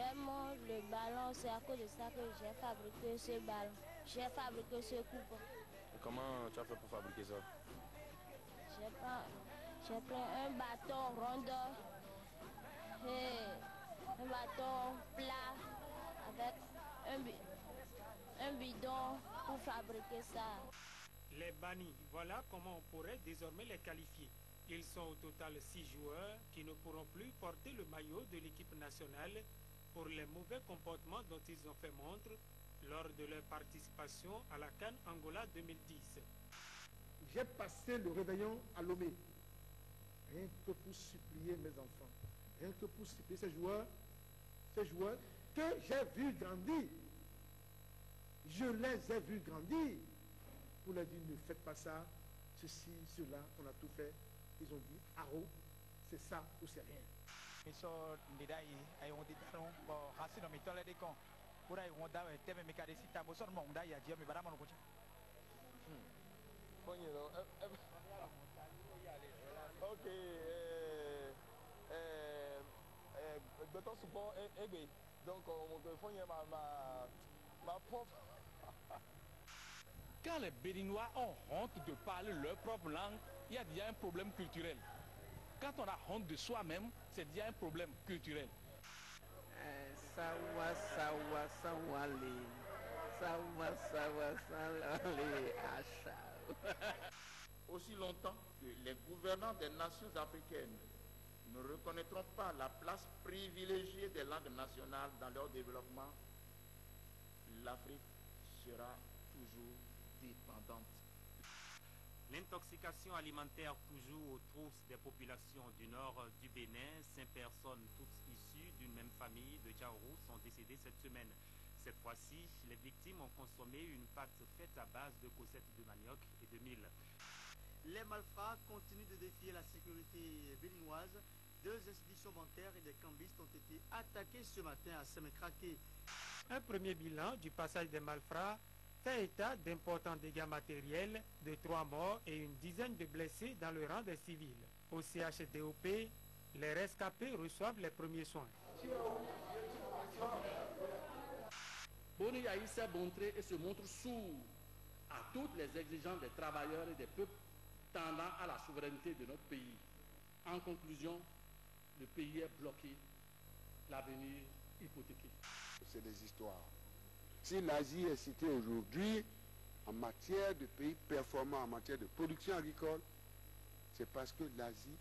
j'aime le ballon, c'est à cause de ça que j'ai fabriqué ce ballon. J'ai fabriqué ce coupe. Et comment tu as fait pour fabriquer ça? J'ai pris un bâton rondeur et un bâton plat avec un bidon pour fabriquer ça. Les bannis, voilà comment on pourrait désormais les qualifier. Ils sont au total 6 joueurs qui ne pourront plus porter le maillot de l'équipe nationale pour les mauvais comportements dont ils ont fait montre lors de leur participation à la CAN Angola 2010. J'ai passé le réveillon à Lomé, rien que pour supplier mes enfants, rien que pour supplier ces joueurs que j'ai vus grandir. Je les ai vus grandir. Pour leur dire, ne faites pas ça, ceci, cela, on a tout fait. Ils ont dit, Aro, c'est ça ou c'est rien. Ok. Donc, ma prof. Quand les Béninois ont honte de parler leur propre langue, il y a déjà un problème culturel. Quand on a honte de soi-même, c'est déjà un problème culturel. Aussi longtemps que les gouvernants des nations africaines ne reconnaîtront pas la place privilégiée des langues nationales dans leur développement, l'Afrique sera toujours dépendante. L'intoxication alimentaire toujours aux trousses des populations du nord du Bénin. 5 personnes, toutes issues d'une même famille de Djaourou, sont décédées cette semaine. Cette fois-ci, les victimes ont consommé une pâte faite à base de cossettes de manioc et de mil. Les malfrats continuent de défier la sécurité béninoise. 2 institutions bancaires et des cambistes ont été attaqués ce matin à Semekrake. Un premier bilan du passage des malfrats fait état d'importants dégâts matériels, de 3 morts et une dizaine de blessés dans le rang des civils. Au CHDOP, les rescapés reçoivent les premiers soins. Boni Yahi s'est montré et se montre sourd à toutes les exigences des travailleurs et des peuples tendant à la souveraineté de notre pays. En conclusion, le pays est bloqué, l'avenir hypothéqué. C'est des histoires. Si l'Asie est citée aujourd'hui en matière de pays performants, en matière de production agricole, c'est parce que l'Asie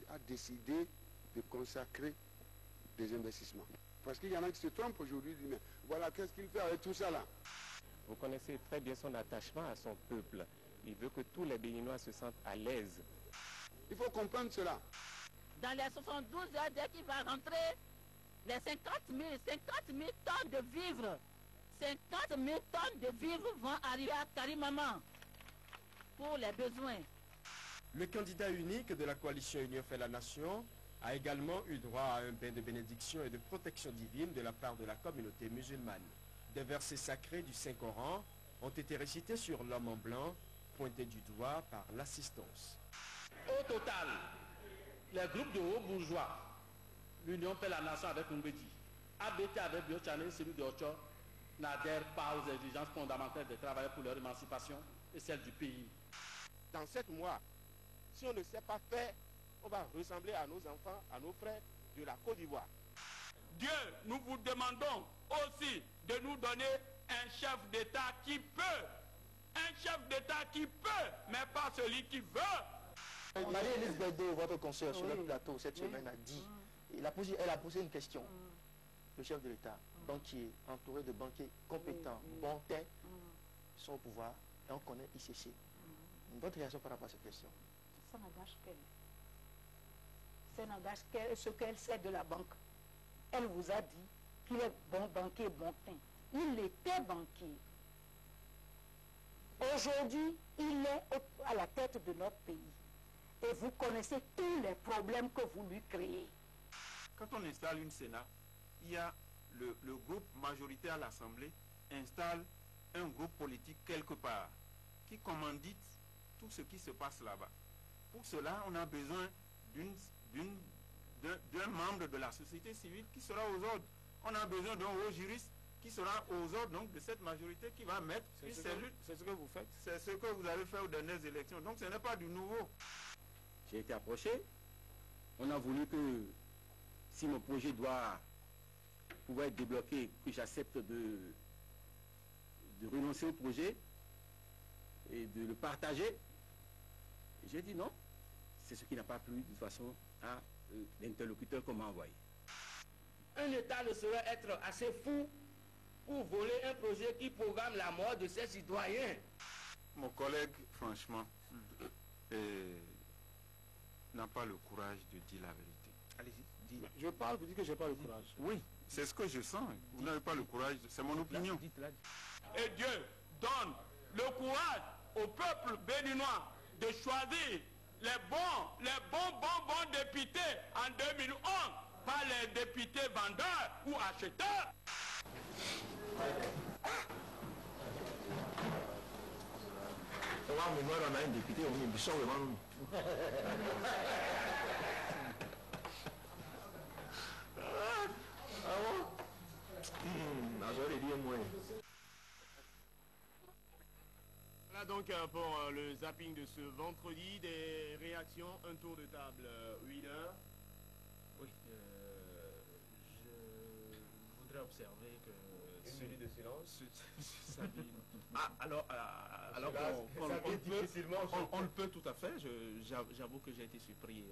a décidé de consacrer des investissements. Parce qu'il y en a qui se trompent aujourd'hui, disent, mais voilà, qu'est-ce qu'il fait avec tout ça là? Vous connaissez très bien son attachement à son peuple. Il veut que tous les Béninois se sentent à l'aise. Il faut comprendre cela. Dans les 72 heures, dès qu'il va rentrer, les 50 000 tonnes de vivres, 50 000 tonnes de vivres vont arriver à Karimama pour les besoins. Le candidat unique de la coalition Union fait la nation a également eu droit à un bain de bénédiction et de protection divine de la part de la communauté musulmane. Des versets sacrés du Saint-Coran ont été récités sur l'homme en blanc, pointé du doigt par l'assistance. Au total, les groupes de hauts bourgeois, l'Union fait la nation avec Umbedi, ABT avec Biochane, celui de Ocho, n'adhèrent pas aux exigences fondamentales des travailleurs pour leur émancipation et celle du pays. Dans 7 mois, si on ne sait pas faire, on va ressembler à nos enfants, à nos frères de la Côte d'Ivoire. Dieu, nous vous demandons aussi de nous donner un chef d'État qui peut. Un chef d'État qui peut, mais pas celui qui veut. Marie-Élise Bédé, votre conseiller sur le plateau cette semaine, a dit, elle a posé une question. Le chef de l'État, banquier, entouré de banquiers compétents, bons têtes, sont au pouvoir et on connaît ICC. Votre réaction par rapport à cette question? Ça n'engage qu'elle. Ça n'engage qu'elle, ce qu'elle sait de la banque. Elle vous a dit qu'il est bon banquier, bon teint. Il était banquier. Aujourd'hui, il est à la tête de notre pays. Et vous connaissez tous les problèmes que vous lui créez. Quand on installe une Sénat, il y a le groupe majoritaire à l'Assemblée installe un groupe politique quelque part qui commandite tout ce qui se passe là-bas. Pour cela, on a besoin d'une d'un membre de la société civile qui sera aux ordres. On a besoin d'un haut juriste qui sera aux ordres donc, de cette majorité qui va mettre une cellule. C'est ce que vous faites. C'est ce que vous avez fait aux dernières élections. Donc ce n'est pas du nouveau. J'ai été approché. On a voulu que si mon projet doit pouvoir être débloqué, que j'accepte de renoncer au projet et de le partager. J'ai dit non. C'est ce qui n'a pas plu de toute façon à l'interlocuteur qu'on m'a envoyé. Un État ne saurait être assez fou pour voler un projet qui programme la mort de ses citoyens. Mon collègue, franchement, n'a pas le courage de dire la vérité. Allez-y, dites. Je parle, vous dites que je n'ai pas le courage. Oui, c'est ce que je sens. Vous n'avez pas le courage, c'est mon opinion. Et Dieu donne le courage au peuple béninois de choisir les bons députés en 2011, pas les députés vendeurs ou acheteurs. On a un député, on est bichon vraiment. Ah bon? J'aurais dit moins. Voilà donc pour le zapping de ce vendredi, des réactions, un tour de table, Wheeler. Oui, je voudrais observer que... Une minute de silence. On le peut tout à fait, j'avoue que j'ai été surpris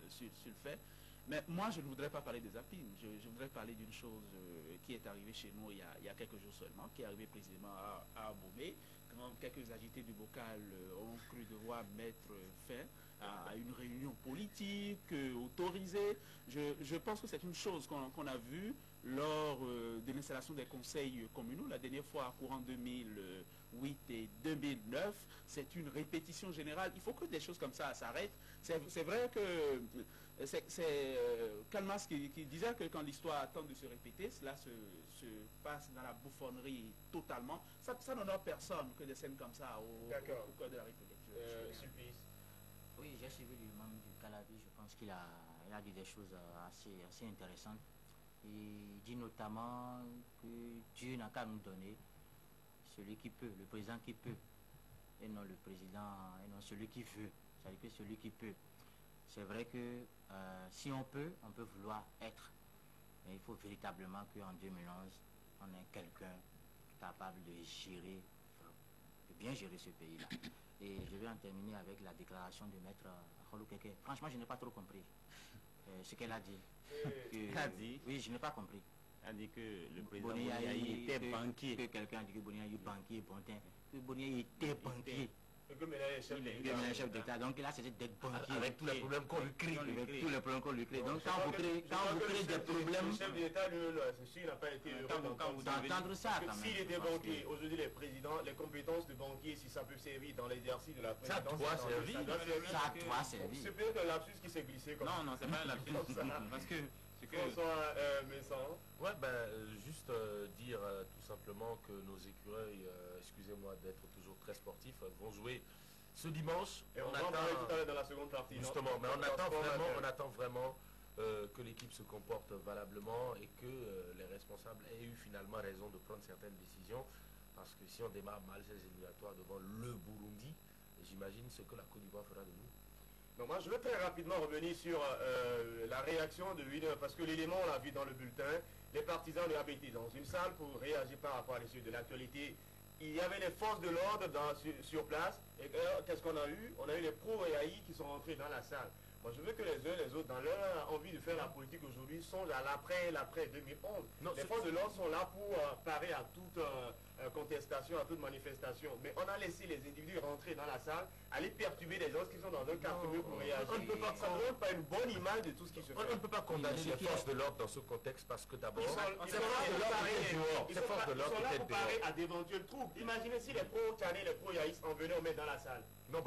sur le fait. Mais moi, je ne voudrais pas parler des zapping, je voudrais parler d'une chose qui est arrivée chez nous il y a quelques jours seulement, qui est arrivée précisément à Abomey, quand quelques agités du bocal ont cru devoir mettre fin à une réunion politique autorisée. Je pense que c'est une chose qu'on a vue lors de l'installation des conseils communaux, la dernière fois courant 2008 et 2009. C'est une répétition générale. Il faut que des choses comme ça s'arrêtent. C'est vrai que c'est Kalmas qui disait que quand l'histoire tente de se répéter, cela se passe dans la bouffonnerie totalement. Ça n'honore personne que des scènes comme ça au cœur de la République. Sulpice. Oui, j'ai suivi du membre du Calabi. Je pense qu'il a dit des choses assez intéressantes. Il dit notamment que Dieu n'a qu'à nous donner celui qui peut, le président qui peut, et non le président, et non celui qui veut. C'est-à-dire que celui qui peut. C'est vrai que si on peut vouloir être. Mais il faut véritablement qu'en 2011, on ait quelqu'un capable de gérer, de bien gérer ce pays-là. Et je vais en terminer avec la déclaration de Maître Kholou Keke. Franchement, je n'ai pas trop compris ce qu'elle a dit. Elle a dit? Oui, je n'ai pas compris. Elle a dit que le président Boniaï était banquier. Que quelqu'un a dit que Boniaï est banquier, Bontin. Que Boniaï était banquier. Que Ménage est chef d'État. Donc là, c'était d'être banquier. Avec tous les problèmes qu'on lui crée. Avec tous les problèmes qu'on lui crée. Donc quand vous créez des problèmes... Le chef d'État, c'est sûr, il n'a pas été heureux d'entendre ça quand même. S'il était banquier, aujourd'hui les présidents, les compétences de banquier, si ça peut servir dans l'exercice de la présidence... Ça doit servir. Ça doit servir. C'est peut-être un lapsus qui s'est glissé comme ça. Non, c'est pas un lapsus. Parce que... François Messant. Ouais, juste dire tout simplement que nos écureuils, excusez-moi d'être toujours très sportifs, vont jouer ce dimanche. Et on va en parler tout à l'heure dans la seconde partie. Justement, mais on attend vraiment que l'équipe se comporte valablement et que les responsables aient eu finalement raison de prendre certaines décisions. Parce que si on démarre mal ces éliminatoires devant le Burundi, j'imagine ce que la Côte d'Ivoire fera de nous. Donc moi je vais très rapidement revenir sur la réaction de Wheeler, parce que l'élément on l'a vu dans le bulletin, les partisans de ABT dans une salle pour réagir par rapport à l'issue de l'actualité. Il y avait les forces de l'ordre sur place, et qu'est-ce qu'on a eu? On a eu les pro-EAI qui sont rentrés dans la salle. Moi je veux que les uns et les autres, dans leur envie de faire la politique aujourd'hui, songent à l'après 2011. Les forces de l'ordre sont là pour parer à toute contestation, à toute manifestation. Mais on a laissé les individus rentrer dans la salle, aller perturber les gens qui sont dans un quartier pour réagir. Ça ne donne pas une bonne image de tout ce qui se fait. On ne peut pas condamner les forces de l'ordre dans ce contexte parce que d'abord, ils sont là pour parer à d'éventuelles troupes. Imaginez si les pro-Tchané, les pro-Yaïs en venaient mettre dans la salle. Non,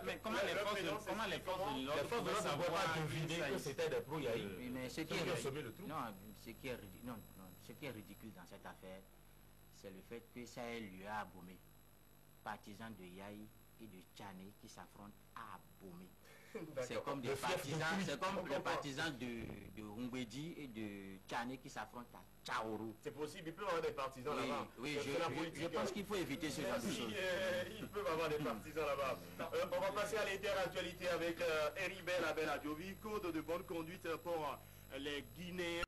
mais comment les forces de l'ordre ne pouvaient pas deviner que c'était des pro-Yaïs? Mais ce qui est ridicule dans cette affaire, c'est le fait que ça ait lieu à Abomey. Partisans de Yaï et de Tchané qui s'affrontent à Abomey. C'est comme des partisans, c'est comme les partisans de Rumbedi et de Tchane qui s'affrontent à Tchaourou. C'est possible, il peut y avoir des partisans là-bas. Oui, je pense qu'il faut éviter ce genre de choses. Il peut y avoir des partisans là-bas. On va passer à l'interactualité avec Heribert Abel Adjovi, code de bonne conduite pour les Guinéens.